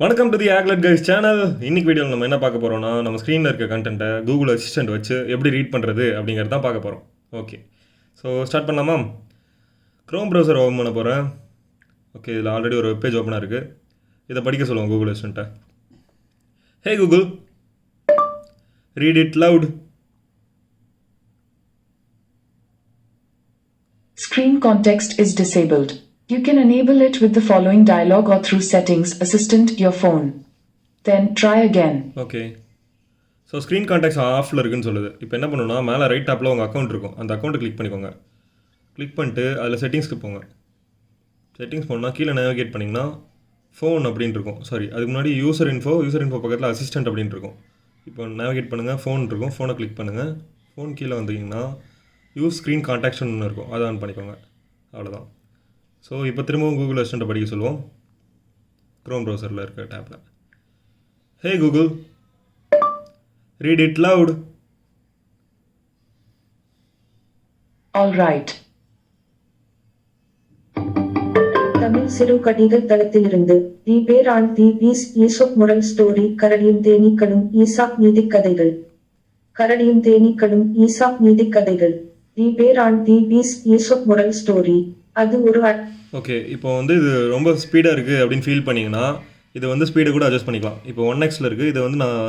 வணக்கம் to the ஆக்லெட் guys channel. இன்னைக்கு வீடியோவில் நம்ம என்ன பார்க்க போகிறோம்னா, நம்ம ஸ்க்ரீனில் இருக்க கண்டென்ட்டை கூகுள் அசிஸ்டன்ட் வச்சு எப்படி ரீட் பண்ணுறது அப்படிங்கிறது தான் பார்க்க போகிறோம். ஓகே, ஸோ ஸ்டார்ட் பண்ணலாமா? க்ரோம் ப்ரௌசர் ஓப்பன் பண்ண போகிறேன். ஓகே, இதில் ஆல்ரெடி ஒரு வெப்பேஜ் ஓப்பனாக இருக்குது. இதை படிக்க சொல்லுவோம் கூகுள் அசிஸ்டண்ட்டை. Hey Google, read it loud. Screen context is disabled. You can enable it with the following dialog or through settings, assistant, your phone. Then try again. Okay, so screen contacts ஆஃபில் இருக்குன்னு சொல்லுது. இப்போ என்ன பண்ணணும்னா, மேலே right டாப்பில் உங்கள் account இருக்கும். அந்த அக்கௌண்ட்டை கிளிக் பண்ணிக்கோங்க. கிளிக் பண்ணிட்டு அதில் செட்டிங்ஸ்க்கு போங்க. செட்டிங்ஸ் போனால் கீழே நேவிகேட் பண்ணிங்கன்னா ஃபோன் அப்படின்னு இருக்கும். சாரி, அதுக்கு முன்னாடி யூசர் இன்ஃபோ பக்கத்தில் அசிஸ்டன்ட் அப்படின்னு இருக்கும். இப்போ நேவிகேட் பண்ணுங்கள், ஃபோன் இருக்கும். ஃபோனை கிளிக் பண்ணுங்கள். ஃபோன் கீழே வந்தீங்கன்னா யூஸ் ஸ்க்ரீன் கான்டாக்ட்ஸ்னு ஒன்று இருக்கும். அதை ஆன் பண்ணிக்கோங்க. அவ்வளோதான். ஸோ இப்போ திரும்பவும் கூகுள் அசிஸ்டண்ட்டை படிக்க சொல்லுவோம். க்ரோம் ப்ரௌசரில் இருக்க டேப்பில். Hey Google, read it loud. All right. Tamil சிறுகடிகள் தளத்திலிருந்து the bear on the bees Aesop moral story. கரடியும் தேனீக்களும் ஈசாப் நீதிக்கதைகள். கரடியும் தேனீக்களும் ஈசாப் நீதிக்கதைகள். The bear on the bees Aesop moral story. அது ஒரு ஓகே, இப்போ இது ரொம்ப ஸ்பீடாக இருக்குது அப்படின்னு ஃபீல் பண்ணிங்கன்னா இது ஸ்பீடை கூட அட்ஜஸ்ட் பண்ணிக்கலாம். இப்போ 1x இருக்குது, இது நான்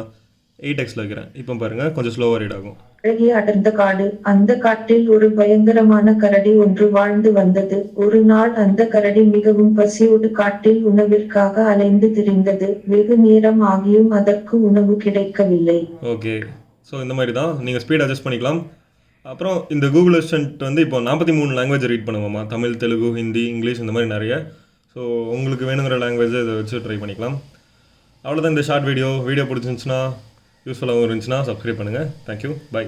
8xல வைக்கிறேன். இப்போ பாருங்கள், கொஞ்சம் ஸ்லோவாக ரீட் ஆகும். அழகிய அடர்ந்த காடு. அந்த காட்டில் ஒரு பயங்கரமான கரடி ஒன்று வாழ்ந்து வந்தது. ஒரு நாள் அந்த கரடி மிகவும் பசியோடு காட்டில் உணவிற்காக அலைந்து திரிந்தது. வெகு நேரம் ஆகியும் அதற்கு உணவு கிடைக்கவில்லை. ஓகே, ஸோ இந்த மாதிரி தான் நீங்கள் ஸ்பீட் அட்ஜஸ்ட் பண்ணிக்கலாம். அப்புறம் இந்த கூகுள் அசிஸ்டன்ட் இப்போ 43 லாங்குவேஜ் ரீட் பண்ணுவோமா, தமிழ், தெலுங்கு, ஹிந்தி, இங்கிலீஷ், இந்த மாதிரி நிறைய. ஸோ உங்களுக்கு வேணுங்கிற லாங்குவேஜை இதை வச்சு ட்ரை பண்ணிக்கலாம். அவ்வளோதான் இந்த ஷார்ட் வீடியோ பிடிச்சிருந்துச்சுன்னா, யூஸ்ஃபுல்லாகவும் இருந்துச்சுன்னா சப்ஸ்கிரைப் பண்ணுங்கள். Thank you, by.